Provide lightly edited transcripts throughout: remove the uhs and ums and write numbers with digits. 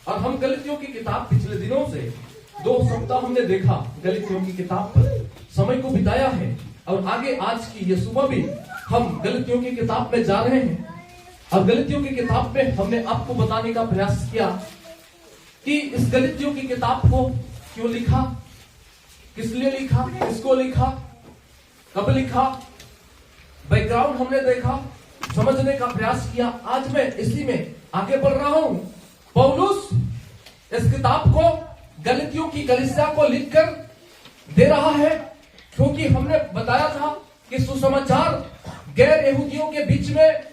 और हम गलतियों की किताब पिछले दिनों से 2 सप्ताह हमने देखा, गलतियों की किताब पर समय को बिताया है और आगे आज की ये सुबह भी हम गलतियों की किताब में जा रहे हैं। और गलतियों की किताब में हमने आपको बताने का प्रयास किया कि इस गलतियों की किताब को क्यों लिखा, किस लिए लिखा, किसको लिखा, कब लिखा, बैकग्राउंड हमने देखा, समझने का प्रयास किया। आज मैं इसी में आगे बढ़ रहा हूं। पौलुस इस किताब को गलतियों की कलीसिया को लिखकर दे रहा है, क्योंकि हमने बताया था कि सुसमाचार गैर यहूदियों के बीच में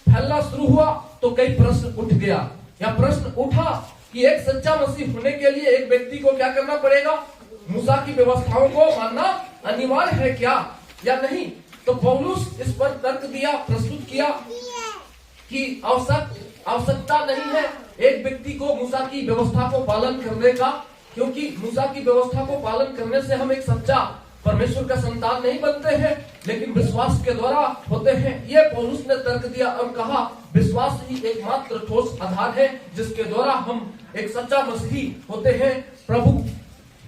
फैलना शुरू हुआ तो कई प्रश्न उठ गया, या प्रश्न उठा कि एक सच्चा मसीह होने के लिए एक व्यक्ति को क्या करना पड़ेगा, मूसा की व्यवस्थाओं को मानना अनिवार्य है क्या या नहीं। तो पौलुस इस पर तर्क दिया, प्रस्तुत किया कि आवश्यकता नहीं है एक व्यक्ति को मूसा की व्यवस्था को पालन करने का, क्योंकि मूसा की व्यवस्था को पालन करने से हम एक सच्चा परमेश्वर का संतान नहीं बनते हैं, लेकिन विश्वास के द्वारा होते हैं। ये पौलुस ने तर्क दिया और कहा विश्वास ही एकमात्र ठोस आधार है जिसके द्वारा हम एक सच्चा मसीही होते हैं।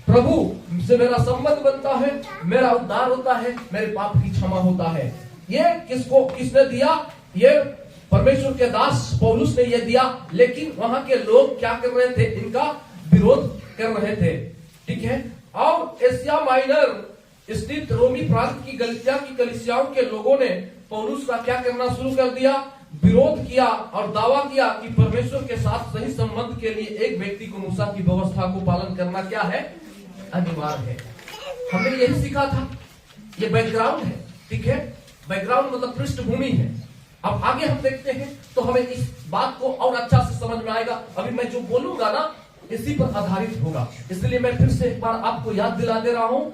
प्रभु से मेरा संबंध बनता है, मेरा उद्धार होता है, मेरे पाप की क्षमा होता है। ये किसने दिया? ये परमेश्वर के दास पौलुस ने ये दिया, लेकिन वहां के लोग क्या कर रहे थे? इनका विरोध कर रहे थे। ठीक है। और एशिया माइनर स्थित रोमी प्रांत की गलतिया की कलीसियाओं के लोगों ने पौलुस का क्या करना शुरू कर दिया? विरोध किया और दावा किया कि परमेश्वर के साथ सही संबंध के लिए एक व्यक्ति को मूसा की व्यवस्था को पालन करना क्या है? अनिवार्य है। हमने यही सीखा था। ये बैकग्राउंड है। ठीक है। बैकग्राउंड मतलब पृष्ठभूमि है। अब आगे हम देखते हैं तो हमें इस बात को और अच्छा से समझ में आएगा। अभी मैं जो बोलूंगा ना इसी पर आधारित होगा, इसलिए मैं फिर से एक बार आपको याद दिला दे रहा हूं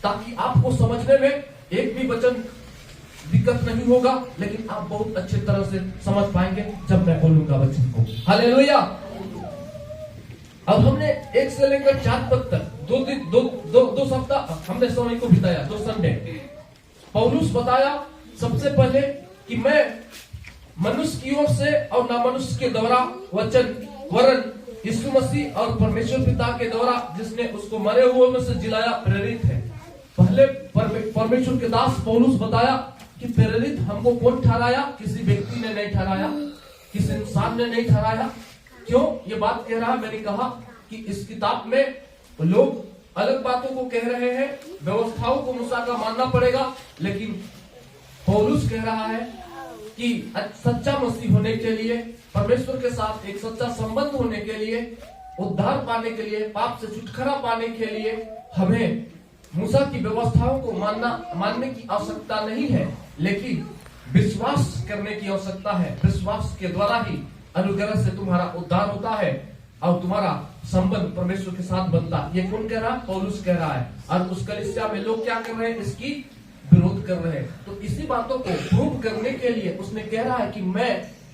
ताकि आपको समझने में एक भी वचन दिक्कत नहीं होगा, लेकिन आप बहुत अच्छे तरह से समझ पाएंगे जब मैं बोलूंगा वचन को। हालेलुया। अब हमने 1 से लेकर 4 पद तक दो सप्ताह हमने समय को बिताया, 2 संडे। पौलुस बताया सबसे पहले कि मैं मनुष्य की ओर से और ना मनुष्य के द्वारा वरन यीशु मसीह और परमेश्वर पिता के द्वारा जिसने उसको मरे हुए में से जिलाया प्रेरित है। पहले परमेश्वर के दास पौलुस बताया कि प्रेरित हमको कौन ठहराया? किसी व्यक्ति ने नहीं ठहराया, किसी इंसान ने नहीं ठहराया। क्यों ये बात कह रहा है? मैंने कहा कि इस किताब में लोग अलग बातों को कह रहे हैं, व्यवस्थाओं को मूसा का मानना पड़ेगा, लेकिन पौलुस कह रहा है कि सच्चा मसीह होने के लिए, परमेश्वर के साथ एक सच्चा संबंध होने के लिए, उद्धार पाने के लिए, पाप से छुटकारा पाने के लिए हमें मूसा की व्यवस्थाओं को मानने की आवश्यकता नहीं है, लेकिन विश्वास करने की आवश्यकता है। विश्वास के द्वारा ही अनुग्रह से तुम्हारा उद्धार होता है और तुम्हारा संबंध परमेश्वर के साथ बनता है। ये कौन कह रहा है? पौलुस कह रहा है। और उस कलीसिया में लोग क्या कर रहे हैं? इसकी विरोध कर रहे हैं। तो इसी बातों को प्रूव करने के लिए उसने कह रहा है कि मैं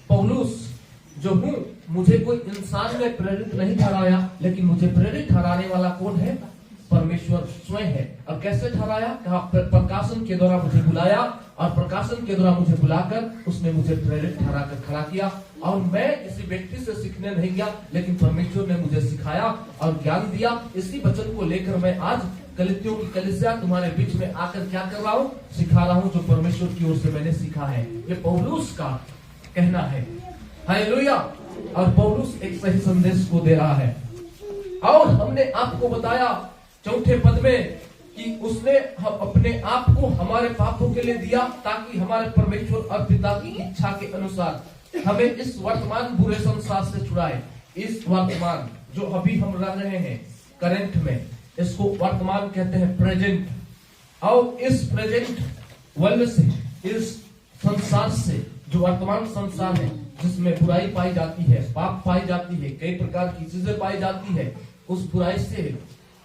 पौलुस जो हूं, मुझे कोई इंसान ने प्रेरित नहीं ठहराया, लेकिन मुझे प्रेरित ठहराने वाला कौन है? परमेश्वर स्वयं है। और कैसे ठहराया? कहा प्रकाशन के द्वारा मुझे बुलाया और प्रकाशन के द्वारा मुझे बुलाकर उसने मुझे प्रेरित ठहरा कर खड़ा किया। और मैं किसी व्यक्ति से सीखने नहीं गया, लेकिन परमेश्वर ने मुझे सिखाया और ज्ञान दिया। इसी वचन को लेकर मैं आज गलतियों की कलीसिया तुम्हारे बीच में आकर क्या कर रहा हूँ? सिखा रहा हूँ, जो परमेश्वर की ओर से मैंने सीखा है। ये पौलुस का कहना है। हालेलुया। और पौलुस एक सही संदेश को दे रहा है। और हमने आपको बताया 4 पद में कि उसने अपने आप को हमारे पापों के लिए दिया ताकि हमारे परमेश्वर और पिता की इच्छा के अनुसार हमें इस वर्तमान बुरे संसार से छुड़ाए। इस वर्तमान जो अभी हम रह रहे हैं करंट में, इसको वर्तमान कहते हैं, प्रेजेंट। और इस प्रेजेंट वर्ल्ड से, इस संसार से, जो वर्तमान संसार है जिसमें बुराई पाई जाती है, पाप पाई जाती है, कई प्रकार की चीजें पाई जाती है, उस बुराई से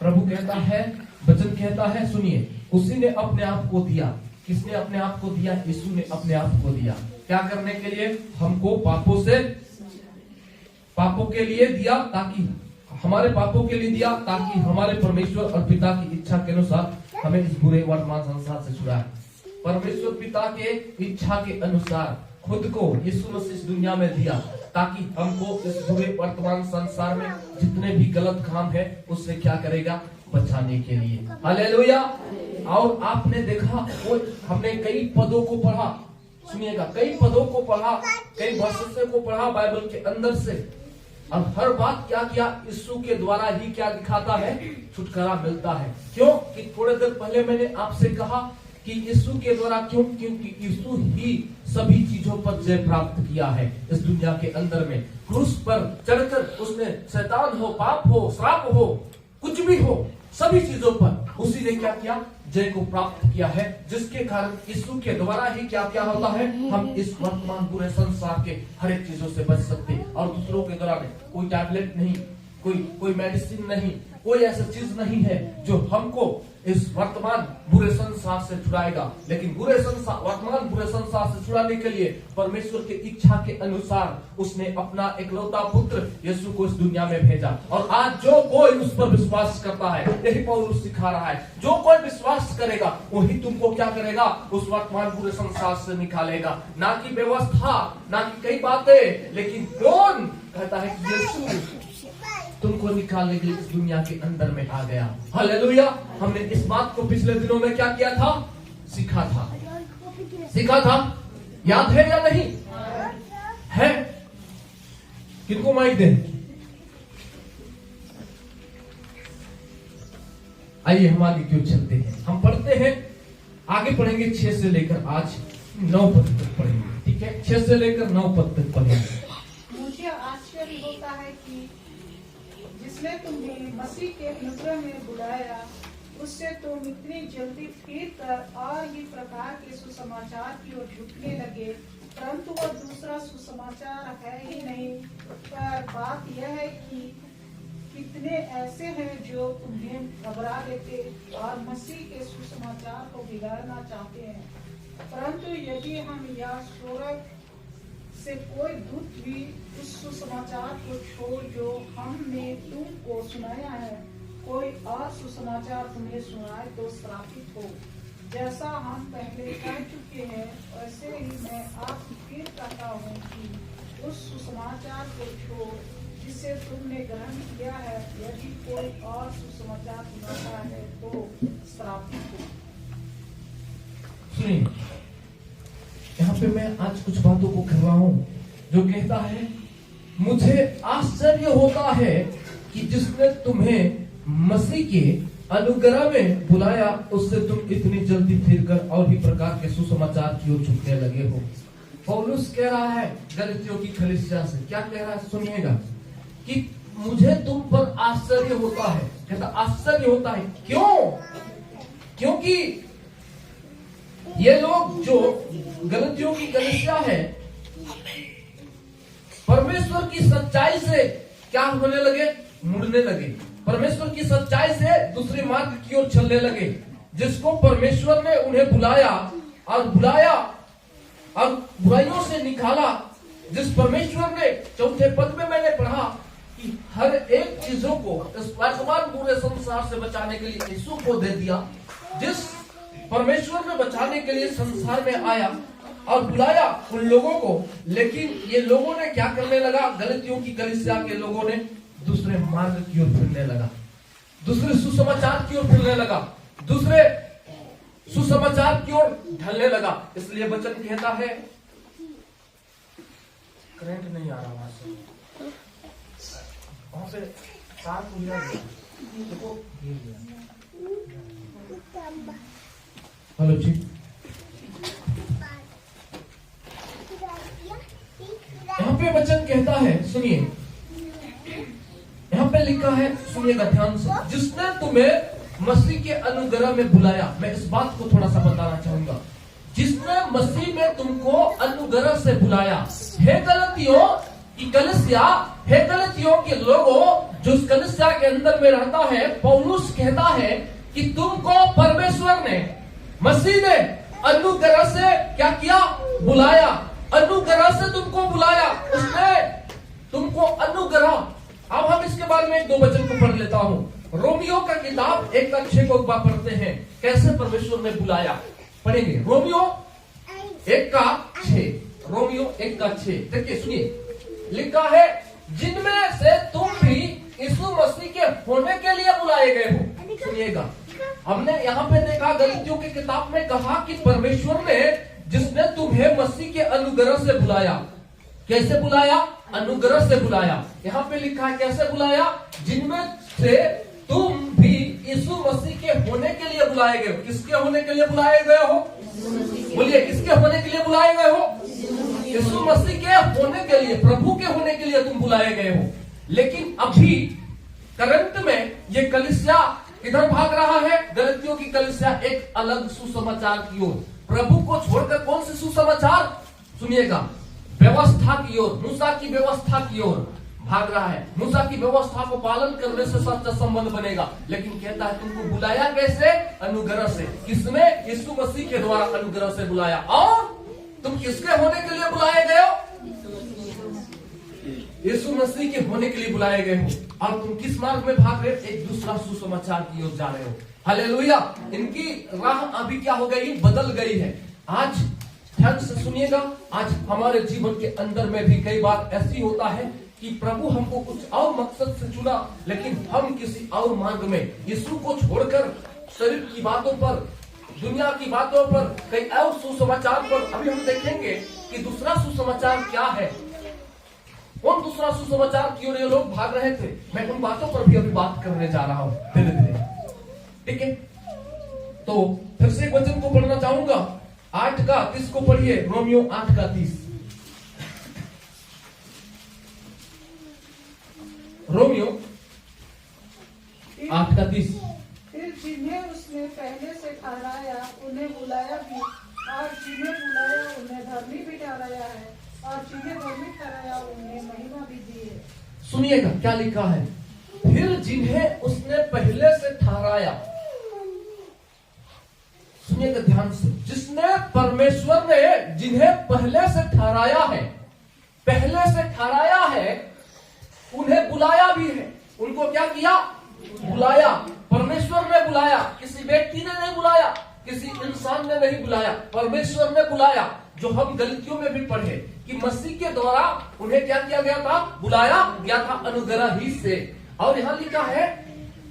प्रभु कहता है, वचन कहता है, सुनिए, उसी ने अपने आप को दिया। किसने अपने आप को दिया? यीशु ने अपने आप को दिया। क्या करने के लिए? हमको पापों के लिए दिया, ताकि हमारे पापों के लिए दिया, ताकि हमारे परमेश्वर और पिता की इच्छा के अनुसार हमें इस बुरे वर्तमान संसार से छुड़ाए। परमेश्वर पिता के इच्छा के अनुसार खुद को यीशु मसीह इस दुनिया में दिया ताकि हमको इस बुरे वर्तमान संसार में जितने भी गलत काम है उससे क्या करेगा, बचाने के लिए। हालेलुया। और आपने देखा वो हमने कई पदों को पढ़ा, सुनिएगा, कई पदों को पढ़ा, कई वर्षों को पढ़ा बाइबल के अंदर से, और हर बात क्या किया, यीशु के द्वारा ही क्या दिखाता है, छुटकारा मिलता है। क्यों कि थोड़े देर पहले मैंने आपसे कहा कि यीशु के द्वारा, क्यों, क्योंकि यीशु ही सभी चीजों पर जय प्राप्त किया है इस दुनिया के अंदर में। क्रूस पर चढ़कर उसने शैतान हो, पाप हो, श्राप हो, कुछ भी हो, सभी चीजों पर उसी ने क्या किया, जय को प्राप्त किया है, जिसके कारण यीशु के द्वारा ही क्या क्या होता है, हम इस वर्तमान पूरे संसार के हर एक चीजों से बच सकते हैं। और दूसरों के द्वारा कोई टैबलेट नहीं, कोई मेडिसिन नहीं, कोई ऐसा चीज नहीं है जो हमको इस वर्तमान बुरे संसार से छुड़ाएगा। लेकिन वर्तमान बुरे संसार से छुड़ाने के लिए परमेश्वर की इच्छा के अनुसार उसने अपना एकलौता पुत्र यीशु को इस दुनिया में भेजा। और आज जो कोई उस पर विश्वास करता है, यही पौलुस सिखा रहा है, जो कोई विश्वास करेगा वही तुमको क्या करेगा, उस वर्तमान बुरे संसार से निकालेगा। ना कि व्यवस्था, ना कि कई बातें, लेकिन कौन कहता है कि यीशु तुमको निकालने के लिए इस दुनिया के अंदर में आ गया। हालेलुया। हमने इस बात को पिछले दिनों में क्या किया था, सीखा था। याद है या नहीं है? किनको माइक दें? आइए हम आगे क्यों चलते हैं, हम पढ़ते हैं, आगे पढ़ेंगे 6 से लेकर आज 9 पद तक पढ़ेंगे। ठीक है, 6 से लेकर 9 पद तक पढ़ेंगे। मुझे आश्चर्य होता है कि जिसने तुम्हें मसीह के अनुग्रह में बुलाया, उससे तुम इतनी जल्दी फिर कर और ही प्रकार के सुसमाचार की ओर झुकने लगे, परंतु वह दूसरा सुसमाचार है ही नहीं। पर बात यह है कि कितने ऐसे हैं जो तुम्हें घबरा देते और मसीह के सुसमाचार को बिगाड़ना चाहते हैं। परंतु यदि हम या स्वर्ग से कोई दूत भी उस सुसमाचार को छोड़ जो हमने तुमको सुनाया है, कोई और सुसमाचार तुम्हें सुनाए तो श्रापित हो। जैसा हम पहले कह चुके हैं, वैसे ही मैं आपसे फिर कहता हूँ कि उस सुसमाचार को छोड़ जिसे तुमने ग्रहण किया है, यदि कोई और सुसमाचार सुनाता है तो श्रापित हो। सुनिए, यहाँ पे मैं आज कुछ बातों को कर रहा हूँ जो कहता है, मुझे आश्चर्य होता है कि जिसने तुम्हें मसीह के अनुग्रह में बुलाया, उससे तुम इतनी जल्दी फिरकर और भी प्रकार के सुसमाचार की ओर झुकने लगे हो। पौलुस कह रहा है गलतियों की कलीसिया से, क्या कह रहा है सुनिएगा, कि मुझे तुम पर आश्चर्य होता है। कहता आश्चर्य होता है, क्यों? क्योंकि ये लोग जो गलतियों की कलीसिया है, परमेश्वर की सच्चाई से क्या होने लगे, मुड़ने लगे, परमेश्वर की सच्चाई से दूसरे मार्ग की ओर चलने लगे। जिसको परमेश्वर ने उन्हें बुलाया और बुराइयों से निकाला, जिस परमेश्वर ने 4 पद में मैंने पढ़ा कि हर एक चीजों को इस वर्तमान पूरे संसार से बचाने के लिए यीशु को दे दिया, जिस परमेश्वर ने बचाने के लिए संसार में आया और बुलाया उन लोगों को, लेकिन ये लोगों ने क्या करने लगा, गलतियों की कलीसिया के लोगों ने दूसरे मार्ग की ओर फिरने लगा, दूसरे सुसमाचार की ओर फिरने लगा, दूसरे सुसमाचार की ओर ढलने लगा। इसलिए वचन कहता है, करंट नहीं आ रहा वहां से तार को हिला दिया, देखो हिल गया। हेलो जी, यहाँ पे वचन कहता है, सुनिए, यहाँ पे लिखा है, सुनिएगा ध्यान से, जिसने तुम्हें मसीह के अनुग्रह में बुलाया। मैं इस बात को थोड़ा सा बताना चाहूंगा, जिसने मसीह में तुमको अनुग्रह से बुलाया। हे गलतियों की कलीसिया, हे गलतियों के लोगों जो उस कलीसिया के अंदर में रहता है, पौलुस कहता है कि तुमको परमेश्वर ने, मसीह ने अनुग्रह से क्या किया, बुलाया। अनुग्रह से तुमको बुलाया, उसने तुमको अनुग्रह। अब हम इसके बारे में 2 वचन को पढ़ लेता हूं। रोमियो का किताब 1:6 को एक बार पढ़ते हैं, कैसे परमेश्वर ने बुलाया। पढ़ेंगे रोमियो 1:6, रोमियो 1:6। देखिए सुनिए, लिखा है जिनमें से तुम भी यीशु मसीह के होने के लिए बुलाए गए हो। सुनिएगा, हमने यहाँ पे देखा गलतियों की किताब में कहा कि परमेश्वर ने जिसने तुम्हें मसीह के अनुग्रह से बुलाया, कैसे बुलाया? अनुग्रह से बुलाया। यहाँ पे लिखा है कैसे बुलाया? जिनमें से तुम भी यीशु मसीह के होने के लिए बुलाए गए हो। किसके होने के लिए बुलाए गए हो? बोलिए, किसके होने के लिए बुलाए गए हो? यीशु मसीह के होने के लिए, प्रभु के होने के लिए तुम बुलाए गए हो। लेकिन अभी करंट में ये कलीसिया किधर भाग रहा है? गलतियों की कलीसिया एक अलग सुसमाचार की ओर, प्रभु को छोड़कर कौन से सुसमाचार? सुनिएगा, व्यवस्था की ओर, मूसा की व्यवस्था की ओर भाग रहा है। मूसा की व्यवस्था को पालन करने से सच्चा संबंध बनेगा, लेकिन कहता है तुमको बुलाया कैसे? अनुग्रह से। किसमें? यीशु मसीह के द्वारा अनुग्रह से बुलाया। और तुम किसके होने के लिए बुलाए गए हो? यीशु मसीह के होने के लिए बुलाए गए हो। और तुम किस मार्ग में भाग रहे हो? एक दूसरा सुसमाचार की ओर जा रहे हो। हालेलुया। इनकी राह अभी क्या हो गई? बदल गई है। आज ध्यान से सुनिएगा, आज हमारे जीवन के अंदर में भी कई बार ऐसी होता है कि प्रभु हमको कुछ और मकसद से चुना, लेकिन हम किसी और मार्ग में यीशु को छोड़कर शरीर की बातों पर, दुनिया की बातों पर, कई और सुसमाचार पर, अभी हम देखेंगे कि दूसरा सुसमाचार क्या है। कौन दूसरा सुसमाचार की ओर ये लोग भाग रहे थे? मैं उन बातों पर भी अभी बात करने जा रहा हूं धीरे धीरे, ठीक है? तो फिर से एक वचन को पढ़ना चाहूंगा, 8:30 को पढ़िए, रोमियो 8:30। रोमियो 8:30। फिर जिन्हें उसने पहले से ठहराया उन्हें बुलाया भी, और जिन्हें बुलाया उन्हें धर्मी भी ठहराया है, और जिन्हें धर्मी ठहराया उन्हें महिमा भी दी है। सुनिएगा क्या लिखा है, फिर जिन्हें उसने पहले से ठहराया। सुनिएगा ध्यान से, जिसने परमेश्वर ने जिन्हें पहले से ठहराया है, पहले से ठहराया है, उन्हें बुलाया भी है। उनको क्या किया? बुलाया। परमेश्वर ने बुलाया, किसी व्यक्ति ने नहीं बुलाया, किसी इंसान ने नहीं बुलाया, परमेश्वर ने बुलाया। जो हम गलतियों में भी पढ़े कि मसीह के द्वारा उन्हें क्या किया गया था? बुलाया गया था अनुग्रह ही से। और यहाँ लिखा है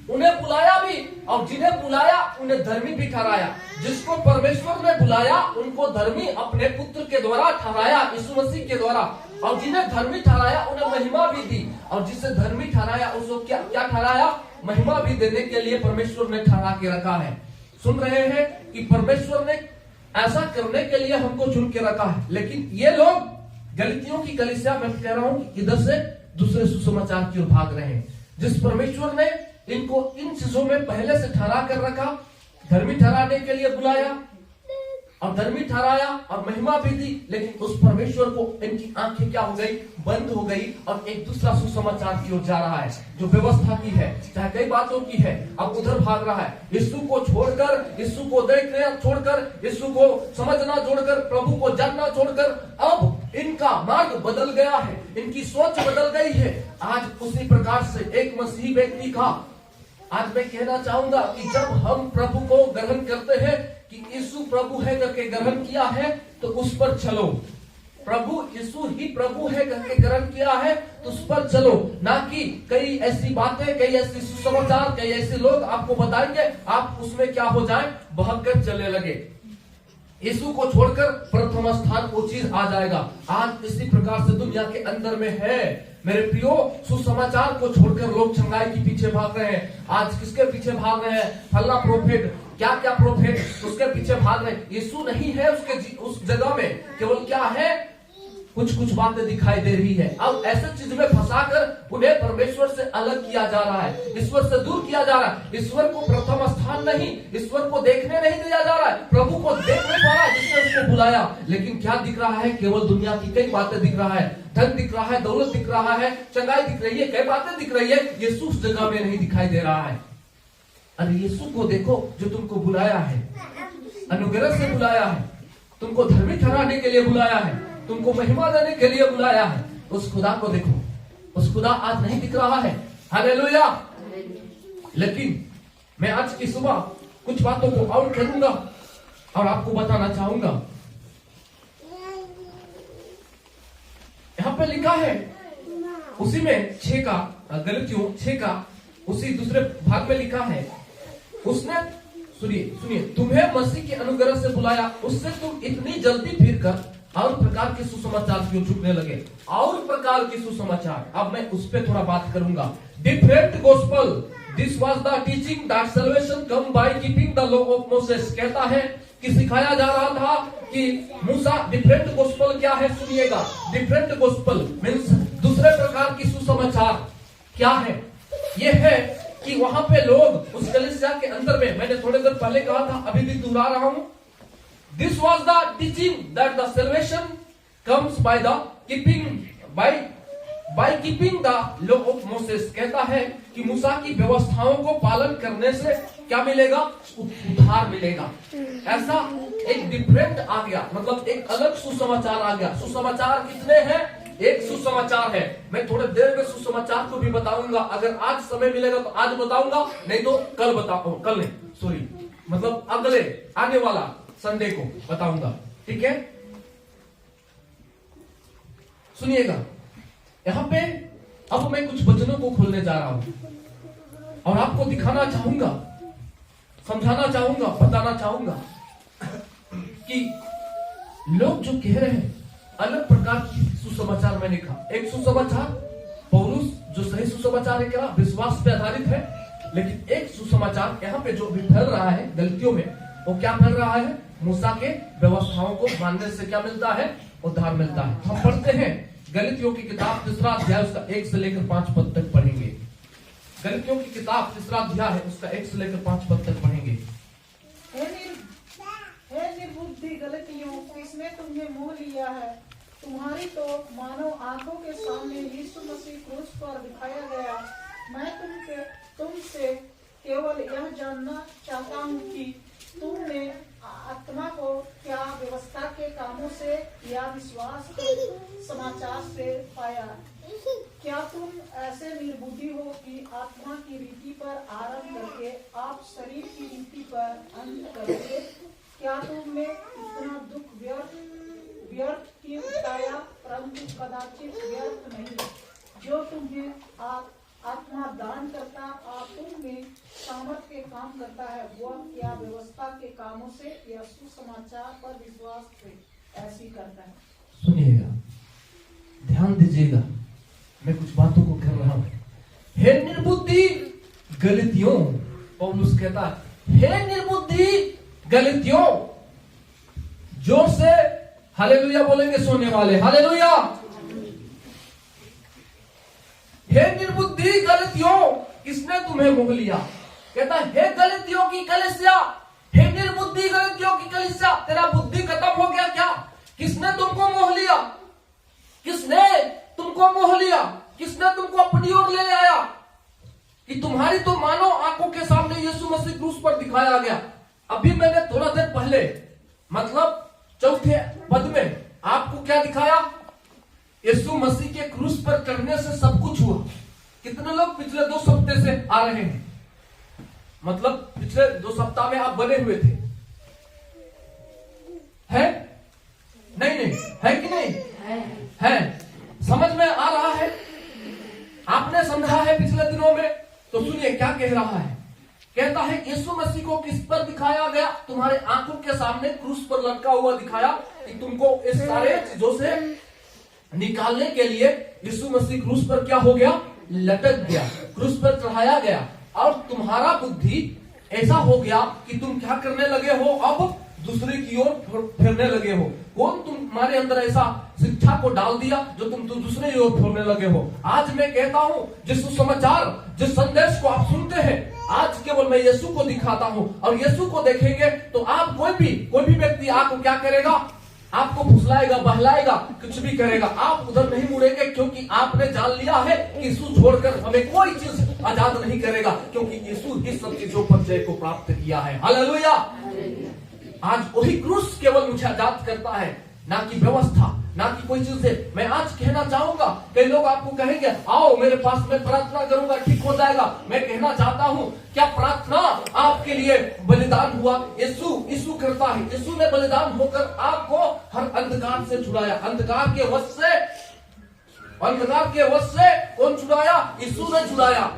उन्हें बुलाया भी, और जिन्हें बुलाया उन्हें धर्मी भी ठहराया। जिसको परमेश्वर ने बुलाया उनको धर्मी अपने पुत्र के द्वारा ठहराया, यीशु मसीह के द्वारा। और जिन्हें धर्मी ठहराया उन्हें महिमा भी दी, और जिसे धर्मी ठहराया उसको क्या ठहराया? महिमा भी देने के लिए परमेश्वर ने ठहरा के रखा है। सुन रहे हैं कि परमेश्वर ने ऐसा करने के लिए हमको चुन के रखा है। लेकिन ये लोग गलतियों की कलीसिया, मैं कह रहा हूं इधर से दूसरे सुसमाचार की ओर भाग रहे हैं। जिस परमेश्वर ने इनको इन चीजों में पहले से ठहरा कर रखा, धर्मी ठहराने के लिए बुलाया और धर्मी ठहराया और महिमा भी दी, लेकिन उस परमेश्वर को इनकी आंखें क्या हो गई? बंद हो गई, और एक दूसरा सुसमाचार की ओर जा रहा है, जो व्यवस्था की है, चाहे कई बातों की है, अब उधर भाग रहा है। यीशु को छोड़कर, यीशु को देखना छोड़कर, यीशु को समझना छोड़कर, प्रभु को जानना छोड़कर, अब इनका मार्ग बदल गया है, इनकी सोच बदल गई है। आज उसी प्रकार से एक मसीही व्यक्ति का, आज मैं कहना चाहूंगा कि जब हम प्रभु को ग्रहण करते हैं कि यीशु प्रभु है करके ग्रहण किया है, तो उस पर चलो। प्रभु यीशु ही प्रभु है करके ग्रहण किया है, तो उस पर चलो, ना कि कई ऐसी बातें, कई ऐसी सुसमाचार, कई ऐसे लोग आपको बताएंगे, आप उसमें क्या हो जाए? बहक कर चलने लगे। यीशु को छोड़कर प्रथम स्थान वो चीज आ जाएगा। आज इसी प्रकार से दुनिया के अंदर में है मेरे प्रियो। सुसमाचार को छोड़कर लोग चंगाई के पीछे भाग रहे हैं। आज किसके पीछे भाग रहे हैं? फल्ला प्रोफेट, क्या क्या प्रोफेट, उसके पीछे भाग रहे हैं। यीशु नहीं है उसके उस जगह में, केवल क्या है? कुछ कुछ बातें दिखाई दे रही है। अब ऐसे चीज में फंसाकर उन्हें परमेश्वर से अलग किया जा रहा है, ईश्वर से दूर किया जा रहा है। ईश्वर को प्रथम स्थान नहीं, ईश्वर को देखने नहीं दिया जा रहा है, प्रभु को देख नहीं पा रहा है जिसने उसको बुलाया। लेकिन क्या दिख रहा है? केवल दुनिया की कई बातें दिख रहा है, धन दिख रहा है, दौलत दिख रहा है, चंगाई दिख रही है, कई बातें दिख रही है। यीशु उस जगह में नहीं दिखाई दे रहा है। अरे यीशु को देखो जो तुमको बुलाया है, अनुग्रह से बुलाया है, तुमको धर्मी ठहराने के लिए बुलाया है, तुमको महिमा देने के लिए बुलाया है। उस खुदा को देखो, उस खुदा आज नहीं दिख रहा है। हालेलुया। लेकिन मैं आज की सुबह कुछ बातों को और करूंगा और आपको बताना चाहूंगा। यहां पे लिखा है उसी में 6 का गलतियों 6 का उसी दूसरे भाग में लिखा है, उसने सुनिए तुम्हें मसीह के अनुग्रह से बुलाया, उससे तुम इतनी जल्दी फिर कर और प्रकार के सुसमाचार क्यों झुकने लगे। और प्रकार के सुसमाचार, अब मैं उस पर थोड़ा बात करूंगा। Different gospel, this was the teaching that salvation come by keeping the law of Moses. कहता है कि सिखाया जा रहा था कि मूसा, डिफरेंट गोस्पल क्या है सुनिएगा। डिफरेंट गोस्पल मीन्स दूसरे प्रकार की सुसमाचार क्या है, ये है कि वहां पे लोग उस कलीसिया के अंदर में, मैंने थोड़ी देर पहले कहा था, अभी भी दोहरा रहा हूं, this was the teaching that the salvation comes by the keeping the law of Moses. कहता है कि मूसा की व्यवस्थाओं को पालन करने से क्या मिलेगा, उद्धार मिलेगा। ऐसा एक डिफरेंट आ गया, मतलब एक अलग सुसमाचार आ गया। सुसमाचार कितने हैं, एक सुसमाचार है। मैं थोड़े देर में सुसमाचार को भी बताऊंगा, अगर आज समय मिलेगा तो आज बताऊंगा, नहीं तो कल बताऊंगा, कल नहीं सॉरी मतलब अगले आने वाला संडे को बताऊंगा, ठीक है। सुनिएगा, यहां पे अब मैं कुछ वचनों को खोलने जा रहा हूं और आपको दिखाना चाहूंगा, समझाना चाहूंगा, बताना चाहूंगा कि लोग जो कह रहे हैं अलग प्रकार की सुसमाचार मैंने कहा। एक सुसमाचार पौलुस जो सही सुसमाचार है क्या, विश्वास पे आधारित है, लेकिन एक सुसमाचार यहाँ पे जो भी फैल रहा है गलतियों में, वो क्या फैल रहा है, मूसा के व्यवस्थाओं को मानने से क्या मिलता है, उद्धार मिलता है। हम पढ़ते हैं गलतियों की किताब 3 अध्याय उसका 1 से लेकर 5 पद तक पढ़ेंगे। गलतियों की किताब 3 अध्याय है, उसका 1 से लेकर 5 पद तक पढ़ेंगे। हे निर्बुद्धि गलतियों, किसने तुम्हें मोह लिया है। तुम्हारी तो मानो आंखों के सामने यीशु मसीह क्रूस पर दिखाया गया। मैं तुमसे केवल यह जानना चाहता हूँ कि तुमने आत्मा को क्या व्यवस्था के कामों से या विश्वास के समाचार से पाया। क्या तुम ऐसे निर्बुद्धि हो कि आत्मा की रीति पर आरंभ करके आप शरीर की रीति पर अंत करोगे। क्या तुमने इतना दुख व्यर्थ क्यों उठाया, परंतु कदाचित व्यर्थ नहीं। जो तुम्हें आत्मा दान करता और तुम में सामर्थ्य के काम करता है, वह क्या व्यवस्था के कामों से या सुसमाचार पर विश्वास से ऐसी करता है। सुनिएगा, ध्यान दीजिएगा, मैं कुछ बातों को कर रहा हूं। हे निर्बुद्धि गलतियों, पौलुस कहता है हे निर्बुद्धि गलतियों। जोर से हालेलुया बोलेंगे सोने वाले, हालेलुया। हे निर्बुद्धि गलतियों, किसने तुम्हें मोह लिया। कहता हे गलतियों की कलीसिया, हे निर्बुद्धि गलतियों की कलीसिया, तेरा बुद्धि खत्म हो गया क्या। किसने तुमको मोह लिया, किसने तुमको मोह लिया, किसने तुमको अपनी ओर ले आया कि तुम्हारी तो मानो आंखों के सामने यीशु मसीह क्रूस पर दिखाया गया। अभी मैंने थोड़ा देर पहले मतलब 4 पद में आपको क्या दिखाया, यीशु मसीह के क्रूस पर चढ़ने से सब कुछ हुआ। कितने लोग पिछले 2 सप्ताह से आ रहे हैं, मतलब पिछले 2 सप्ताह में आप बने हुए थे, है नहीं है कि नहीं है, समझ में आ रहा है, आपने समझा है पिछले दिनों में। तो सुनिए क्या कह रहा है, कहता है यीशु मसीह को किस पर दिखाया गया, तुम्हारे आंखों के सामने क्रूस पर लटका हुआ दिखाया कि तुमको इस सारे चीजों से निकालने के लिए यीशु मसीह क्रूस पर क्या हो गया, लटक गया, क्रूस पर चढ़ाया गया। और तुम्हारा बुद्धि ऐसा हो गया कि तुम क्या करने लगे हो, अब दूसरे की ओर फिरने लगे हो। कौन तुम्हारे अंदर ऐसा शिक्षा को डाल दिया जो तुम तो दूसरे की ओर फिरने लगे हो। आज मैं कहता हूं, जिस सुसमाचार जिस संदेश को आप सुनते हैं, आज केवल मैं यीशु को दिखाता हूं और यीशु को देखेंगे तो आप कोई भी व्यक्ति आपको क्या करेगा, आपको फुसलाएगा, बहलाएगा, कुछ भी करेगा, आप उधर नहीं मुड़ेंगे, क्योंकि आपने जान लिया है कि यीशु छोड़कर हमें कोई चीज आजाद नहीं करेगा, क्योंकि यीशु ही सब चीजों पर जय को प्राप्त किया है। हालेलुया। आज वही क्रूस केवल मुझे आजाद करता है, ना कि व्यवस्था, ना कि कोई चीज है। मैं आज कहना चाहूंगा, कई लोग आपको कहेंगे आओ मेरे पास, मैं प्रार्थना करूंगा ठीक हो जाएगा। मैं कहना चाहता हूं, क्या प्रार्थना आपके लिए बलिदान हुआ? यीशु करता है, यीशु ने बलिदान होकर आपको हर अंधकार से छुड़ाया, अंधकार के वश से अंधकार के वश से कौन छुड़ाया? यीशु ने छुड़ाया।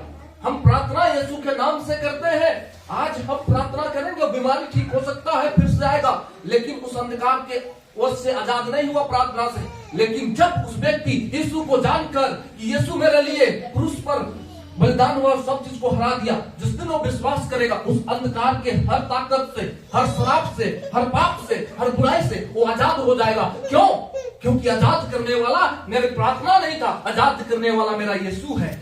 हम प्रार्थना यीशु के नाम से करते हैं। आज हम प्रार्थना करेंगे, बीमारी ठीक हो सकता है, फिर से आएगा, लेकिन उस अंधकार के वश से आजाद नहीं हुआ प्रार्थना से। लेकिन जब उस व्यक्ति यीशु को जानकर कि यीशु मेरे लिए क्रूस पर बलिदान हुआ, सब चीज को हरा दिया, जिस दिन वो विश्वास करेगा, उस अंधकार के हर ताकत से, हर श्राप से, हर पाप से, हर बुराई से वो आजाद हो जाएगा। क्यों? क्योंकि आजाद करने वाला मेरी प्रार्थना नहीं था, आजाद करने वाला मेरा यीशु है।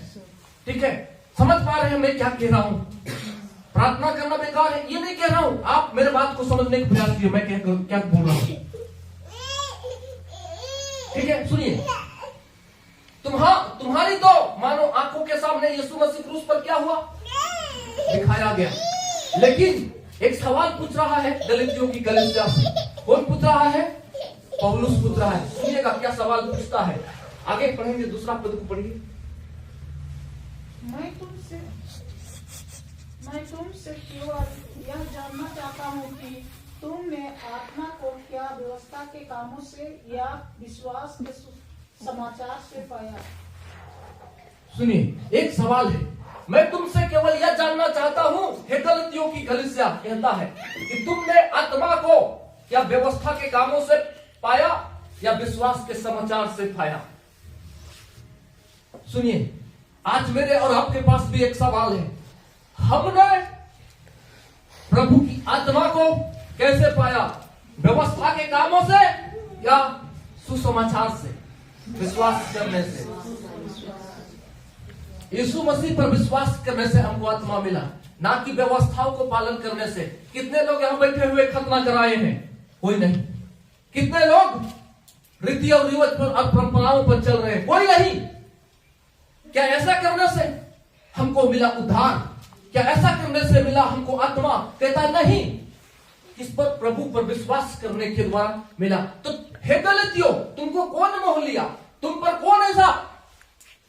ठीक है, समझ पा रहे हैं मैं क्या कह रहा हूँ? प्रार्थना करना बेकार है ये नहीं कह रहा हूँ, आप मेरे बात को समझने का प्रयास कीजिए मैं क्या बोल रहा हूँ। ठीक है, सुनिए। तुम्हारी तो मानो आंखों के सामने यीशु मसीह क्रूस पर क्या हुआ? दिखाया गया। लेकिन एक सवाल पूछ रहा है गलतियों की कलीसिया से। कौन पूछ रहा है? पौलुस पूछ रहा है। सुनिएगा क्या सवाल पूछता है। आगे पढ़ेंगे, दूसरा पद को पढ़िए। मैं तुमसे केवल यह जानना चाहता हूँ कि तुमने आत्मा को क्या व्यवस्था के कामों से या विश्वास के समाचार से पाया? सुनिए, एक सवाल है। मैं तुमसे केवल यह जानना चाहता हूँ, हे गलतियों की कलीसिया कहता है कि तुमने आत्मा को क्या व्यवस्था के कामों से पाया या विश्वास के समाचार से पाया? सुनिए, आज मेरे और आपके पास भी एक सवाल है। हमने प्रभु की आत्मा को कैसे पाया? व्यवस्था के कामों से या सुसमाचार से, विश्वास करने से? यीशु मसीह पर विश्वास करने से हमको आत्मा मिला, ना कि व्यवस्थाओं को पालन करने से। कितने लोग यहां बैठे हुए खतना कराए हैं? कोई नहीं। कितने लोग रीति और रिवाज पर और परंपराओं पर चल रहे हैं? कोई नहीं। क्या ऐसा करने से हमको मिला उद्धार? क्या ऐसा करने से मिला हमको आत्मा? कहता नहीं, इस पर प्रभु पर विश्वास करने के द्वारा मिला। तो हे गलतियों, तुमको कौन मोह लिया? तुम पर कौन ऐसा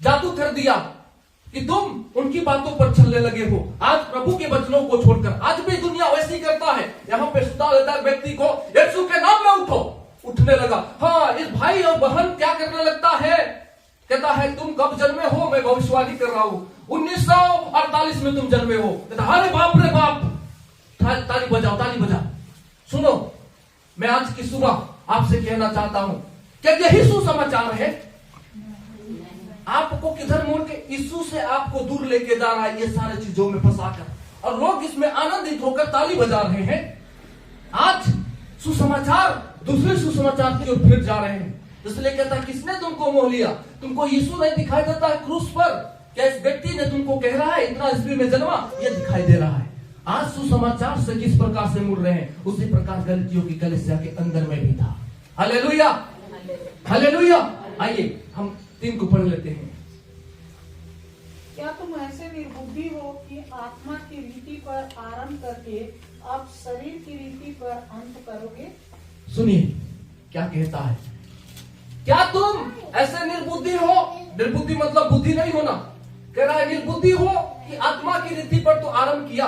जादू कर दिया कि तुम उनकी बातों पर चलने लगे हो? आज प्रभु के वचनों को छोड़कर आज भी दुनिया वैसी करता है। यहाँ पे सुधा लेता व्यक्ति को यीशु के नाम में उठो, उठने लगा। हाँ, इस भाई और बहन क्या करने लगता है? कहता है तुम कब जन्मे हो? मैं भविष्यवाणी कर रहा हूँ, 1948 में तुम जन्मे हो। कहता अरे बाप रे बाप, ताली बजाओ, ताली बजाओ। सुनो, मैं आज की सुबह आपसे कहना चाहता हूं, क्या यही सुसमाचार है? आपको किधर मोड़ के यीशु से आपको दूर लेके जा रहा है, ये सारी चीजों में फंसाकर, और लोग इसमें आनंदित होकर ताली बजा रहे हैं। आज सुसमाचार दूसरे सुसमाचार की ओर फिर जा रहे हैं। इसलिए कहता है किसने तुमको मोह लिया? तुमको यीशु नहीं दिखाई देता है क्रूस पर? क्या इस व्यक्ति ने तुमको कह रहा है इतना ईस्वी में जन्मा? ये दिखाई दे रहा है। आज सुसमाचार से किस प्रकार से मुड़ रहे हैं, उसी प्रकार गलतियों की कलीसिया के अंदर में भी था। Hallelujah, hallelujah. आइए हम 3 को पढ़ लेते हैं। क्या तुम ऐसे निर्बुद्धि हो कि आत्मा की रीति पर आरंभ करके अब शरीर की रीति पर अंत करोगे? सुनिए क्या कहता है। क्या तुम ऐसे निर्बुद्धि हो? निर्बुद्धि मतलब बुद्धि नहीं होना। कह रहा है निर्बुद्धि हो कि आत्मा की रीति पर तो आरंभ किया,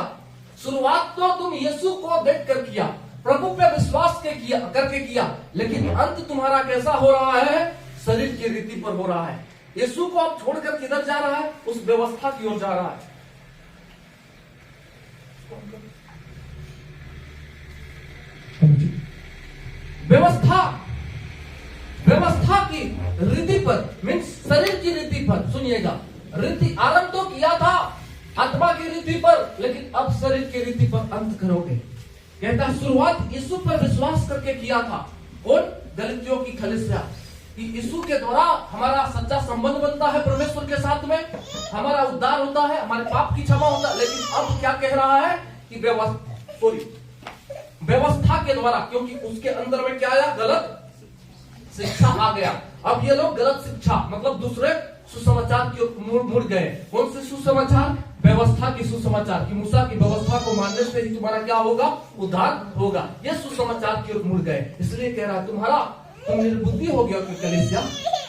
शुरुआत तो तुम यीशु को देखकर किया, प्रभु पे विश्वास करके किया, लेकिन अंत तुम्हारा कैसा हो रहा है? शरीर की रीति पर हो रहा है। यीशु को अब छोड़कर किधर जा रहा है? उस व्यवस्था की ओर जा रहा है। व्यवस्था की रीति पर, मीन्स शरीर की रीति पर। सुनिएगा, रीति आरंभ तो किया था आत्मा की रीति पर, लेकिन अब शरीर की रीति पर अंत करोगे। कहता है शुरुआत यीशु पर विश्वास करके किया था। कौन? गलतियों की कलीसिया। कि यीशु के द्वारा हमारा सच्चा संबंध बनता है परमेश्वर के साथ में, हमारा उद्धार होता है, हमारे पाप की क्षमा होता है। लेकिन अब क्या कह रहा है कि व्यवस्था के द्वारा, क्योंकि उसके अंदर में क्या आया? गलत शिक्षा आ गया। अब ये लोग गलत शिक्षा मतलब दूसरे सुसमाचार की ओर मुड़ गए। कौन से सुसमाचार? व्यवस्था की सुसमाचार की मूसा की व्यवस्था को मानने से ही तुम्हारा क्या होगा? उद्धार होगा। ये सुसमाचार की ओर मुड़ गए। इसलिए कह रहा है तुम निर्बुद्धि हो गया कि कलीसिया,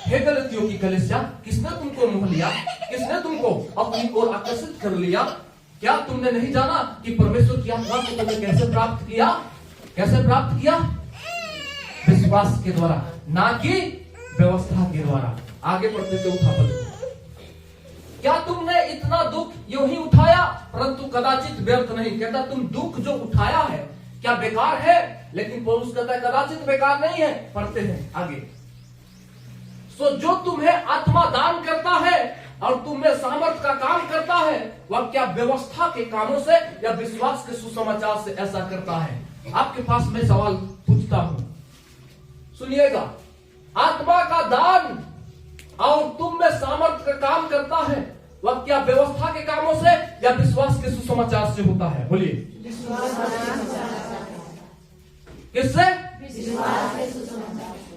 हे गलतियों की कलीसिया, किसने तुमको मोह लिया? किसने तुमको अपनी ओर आकर्षित कर लिया? क्या तुमने नहीं जाना कि परमेश्वर की आत्मा को तुमने कैसे प्राप्त किया? कैसे प्राप्त किया? विश्वास के द्वारा, ना कि व्यवस्था के द्वारा। आगे बढ़ते थे उठा पद। क्या तुमने इतना दुख यूं ही उठाया, परंतु कदाचित व्यर्थ नहीं। कहता तुम दुख जो उठाया है क्या बेकार है? लेकिन पौलुस कहता है कदाचित बेकार नहीं है। पढ़ते हैं आगे। सो जो तुम्हें आत्मा दान करता है और तुम में सामर्थ का काम करता है, वह क्या व्यवस्था के कामों से या विश्वास के सुसमाचार से ऐसा करता है? आपके पास मैं सवाल पूछता हूं, सुनिएगा। आत्मा का दान और तुम में सामर्थ का काम करता है, वह क्या व्यवस्था के कामों से या विश्वास के सुसमाचार से होता है? बोलिए। किससे? विश्वास के सुसमाचार से।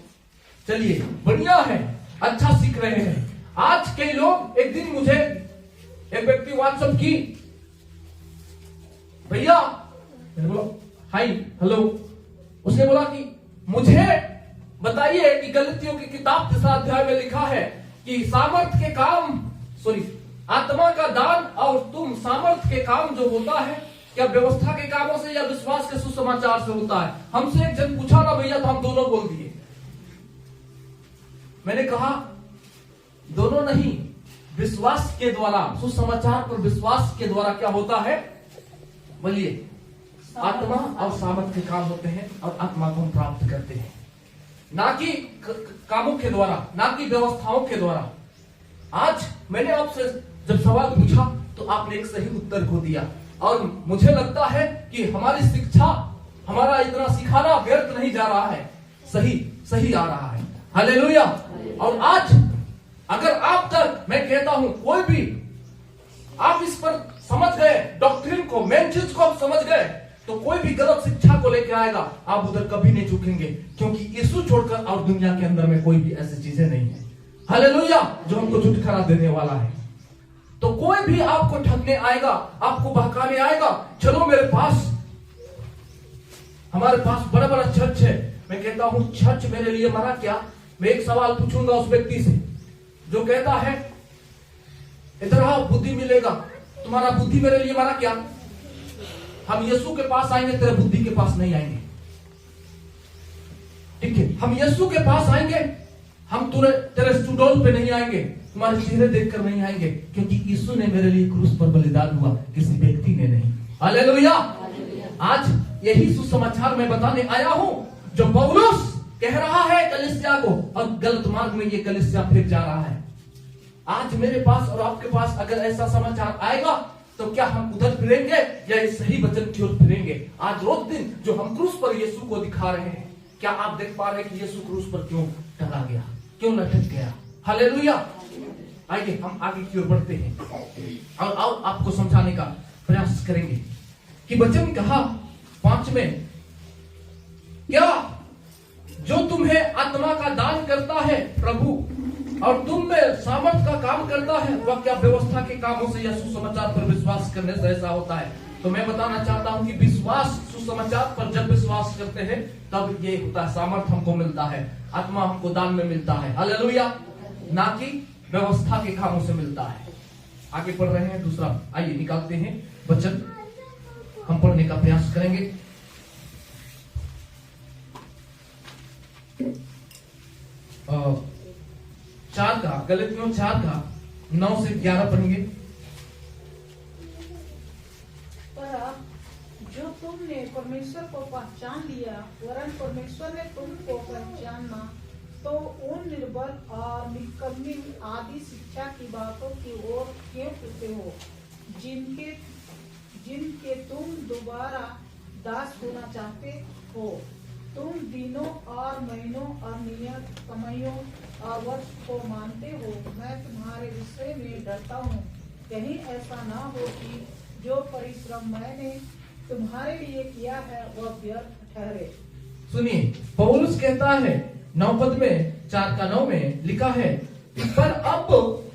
चलिए बढ़िया है, अच्छा सीख रहे हैं। आज के लोग, एक दिन मुझे एक व्यक्ति व्हाट्सएप की, भैया हाय हेलो, उसने बोला कि मुझे बताइए कि गलतियों की किताब 3 अध्याय में लिखा है कि सामर्थ के काम, आत्मा का दान और तुम सामर्थ के काम जो होता है क्या व्यवस्था के कामों से या विश्वास के सुसमाचार से होता है? हमसे एक जन पूछा ना भैया, तो हम दोनों बोल दिए। मैंने कहा दोनों नहीं, विश्वास के द्वारा, सुसमाचार पर विश्वास के द्वारा क्या होता है? बोलिए। आत्मा और सामर्थ के काम होते हैं और आत्मा को हम प्राप्त करते हैं, ना कि कामों के द्वारा, ना कि व्यवस्थाओं के द्वारा। आज मैंने आपसे जब सवाल पूछा तो आपने एक सही उत्तर को दिया, और मुझे लगता है कि हमारी शिक्षा, हमारा इतना सिखाना व्यर्थ नहीं जा रहा है, सही आ रहा है। हालेलुया। और आज अगर आप तक मैं कहता हूं, कोई भी आप इस पर समझ गए, डॉक्ट्रिन को, मेन चीज को आप समझ गए, तो कोई भी गलत शिक्षा को लेकर आएगा, आप उधर कभी नहीं झुकेंगे, क्योंकि यीशु छोड़कर और दुनिया के अंदर में कोई भी ऐसी चीजें नहीं है। हालेलुया। जो हमको छुटकारा देने वाला है। तो कोई भी आपको ठगने आएगा, आपको बहकाने आएगा, चलो मेरे पास, हमारे पास बड़ा बड़ा चर्च है। मैं कहता हूं चर्च मेरे लिए मरा क्या? मैं एक सवाल पूछूंगा उस व्यक्ति से जो कहता है इधर आओ बुद्धि मिलेगा, तुम्हारा बुद्धि मेरे लिए मरा क्या? हम यीशु के पास आएंगे, तेरे बुद्धि के पास नहीं आएंगे। ठीक है, हम यीशु के पास आएंगे, हम तेरे स्टूडोल पे नहीं आएंगे, तुम्हारे चेहरे देखकर नहीं आएंगे, क्योंकि यीशु ने मेरे लिए क्रूस पर बलिदान हुआ, किसी व्यक्ति ने नहीं। हालेलुया। आज यही सुसमाचार मैं बताने आया हूं जो पौलुस कह रहा है कलीसिया को, और गलत मार्ग में ये कलीसिया फिर जा रहा है। आज मेरे पास और आपके पास अगर ऐसा समाचार आएगा तो क्या हम उधर फिरेंगे या इस सही वचन की ओर फिरेंगे? आज रोज दिन जो हम क्रूस पर यीशु को दिखा रहे हैं, क्या आप देख पा रहे हैं कि यीशु क्रूस पर क्यों टंगा गया, क्यों लटक गया? हालेलुया। आइए हम आगे की ओर बढ़ते हैं और आपको समझाने का प्रयास करेंगे कि वचन कहा 5 में, क्या जो तुम्हें आत्मा का दान करता है प्रभु और तुम में सामर्थ का काम करता है, वह क्या व्यवस्था के कामों से या सुसमाचार पर विश्वास करने से ऐसा होता है? तो मैं बताना चाहता हूं कि विश्वास, सुसमाचार पर जब विश्वास करते हैं तब ये होता है, सामर्थ हमको मिलता है, आत्मा हमको दान में मिलता है। हालेलुया। ना कि व्यवस्था के कामों से मिलता है। आगे पढ़ रहे हैं दूसरा, आइए निकालते हैं वचन, हम पढ़ने का प्रयास करेंगे। गलतियों 4 का 9 से 11 पढ़ेंगे। पर अब जो तुमने परमेश्वर को पहचान लिया, वरन परमेश्वर ने तुमको पहचानना, तो उन निर्बल और निकम्मी आदि शिक्षा की बातों की ओर क्यों फिरते हो, जिनके तुम दोबारा दास होना चाहते हो? तुम दिनों और महीनों और नियत समयों और वर्ष को मानते हो। मैं तुम्हारे विषय में डरता हूँ, कहीं ऐसा ना हो कि जो परिश्रम मैंने तुम्हारे लिए किया है वह व्यर्थ ठहरे। सुनिए, पौलुस कहता है 9 पद में, 4 का 9 में लिखा है, पर अब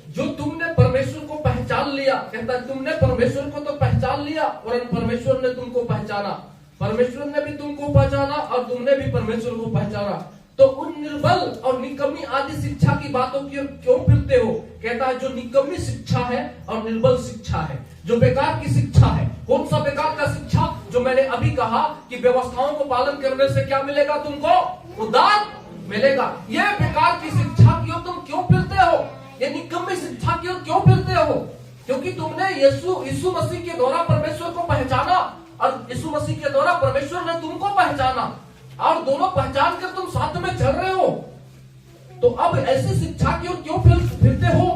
जो तुमने परमेश्वर को पहचान लिया, कहता है तुमने परमेश्वर को तो पहचान लिया और परमेश्वर ने तुमको पहचाना, परमेश्वर ने भी तुमको पहचाना और तुमने भी परमेश्वर को पहचाना, तो उन निर्बल और निकम्मी आदि शिक्षा की बातों की क्यों फिरते हो? कहता है जो निकम्मी शिक्षा है और निर्बल शिक्षा है, जो बेकार की शिक्षा है। कौन सा बेकार का शिक्षा? जो मैंने अभी कहा कि व्यवस्थाओं को पालन करने से क्या मिलेगा तुमको? उद्धार मिलेगा। यह बेकार की शिक्षा की तुम क्यों फिरते हो? ये निकम्मी शिक्षा की ओर क्यों फिरते हो? क्योंकि तुमने यीशु मसीह के द्वारा परमेश्वर को पहचाना और यीशु मसीह के द्वारा परमेश्वर ने तुमको पहचाना, और दोनों पहचान कर तुम साथ में चल रहे हो। तो अब ऐसी शिक्षा की ओर क्यों फिरते हो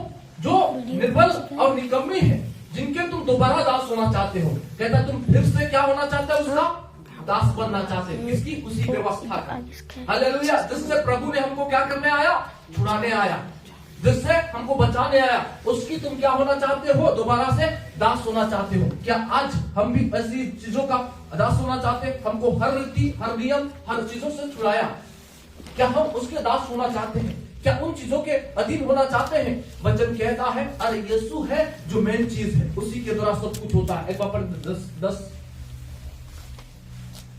जो निर्बल और निकम्मी है, जिनके तुम दोबारा दास होना चाहते हो? कहता तुम फिर से क्या होना चाहते हो? उसका दास बनना चाहते हैं। किसकी? उसी व्यवस्था का। हालेलुया। जिससे प्रभु ने हमको क्या करने आया? छुड़ाने आया, जिससे हमको बचाने आया, उसकी तुम क्या होना चाहते हो? दोबारा से दास होना चाहते हो। क्या आज हम भी ऐसी चीजों का दास होना चाहते हैं? हमको हर रीति, हर नियम, हर चीजों से छुड़ाया, क्या हम उसके दास होना चाहते हैं? क्या उन चीजों के अधीन होना चाहते हैं? वचन कहता है अरे यीशु है जो मेन चीज है, उसी के द्वारा सब कुछ होता है। एक बार 10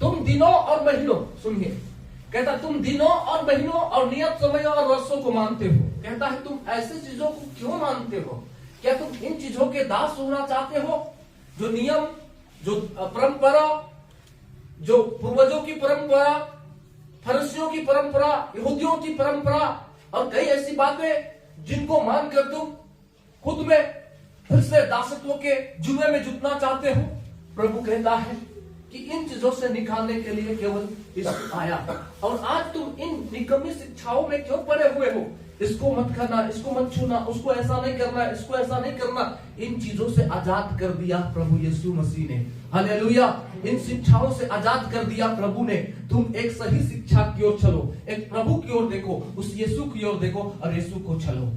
तुम दिनों और महीनों, सुनिए, कहता तुम दिनों और महीनों और नियत समयों और वर्षों को मानते हो। कहता है तुम ऐसी चीजों को क्यों मानते हो? क्या तुम इन चीजों के दास होना चाहते हो? जो नियम, जो परंपरा, जो पूर्वजों की परंपरा, फरीसियों की परंपरा, यहूदियों की परंपरा और कई ऐसी बातें जिनको मानकर तुम खुद में फिर से दासत्व के जुए में जुटना चाहते हो। प्रभु कहता है कि इन चीजों से निकालने के लिए केवल यीशु आया। और आज तुम इन निकम्मी शिक्षाओं में क्यों पड़े हुए हो? इसको मत करना, इसको मत छूना, उसको ऐसा नहीं करना, इसको ऐसा नहीं करना। इन चीजों से आजाद कर दिया प्रभु यीशु मसीह ने। हालेलुया। इन शिक्षाओं से आजाद कर दिया प्रभु ने। तुम एक सही शिक्षा की ओर चलो, एक प्रभु की ओर देखो, उस यीशु की ओर देखो और यीशु को चलो।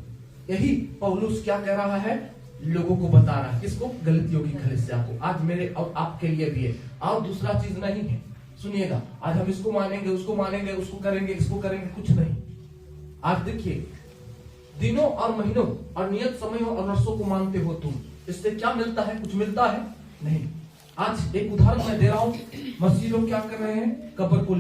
यही पौलुस क्या कह रहा है? लोगों को बता रहा है। किसको? गलतियों की कलीसिया को। आज मेरे और आपके लिए भी है, और दूसरा चीज नहीं है। सुनिएगा, आज हम इसको मानेंगे, उसको मानेंगे, उसको करेंगे, इसको करेंगे, कुछ नहीं। आज देखिए, दिनों और महीनों और नियत समयों और वर्षों को मानते हो तुम, इससे क्या मिलता है? कुछ मिलता है? नहीं। आज एक उदाहरण मैं दे रहा हूं। मसीह लोग क्या कर रहे हैं? कब्र को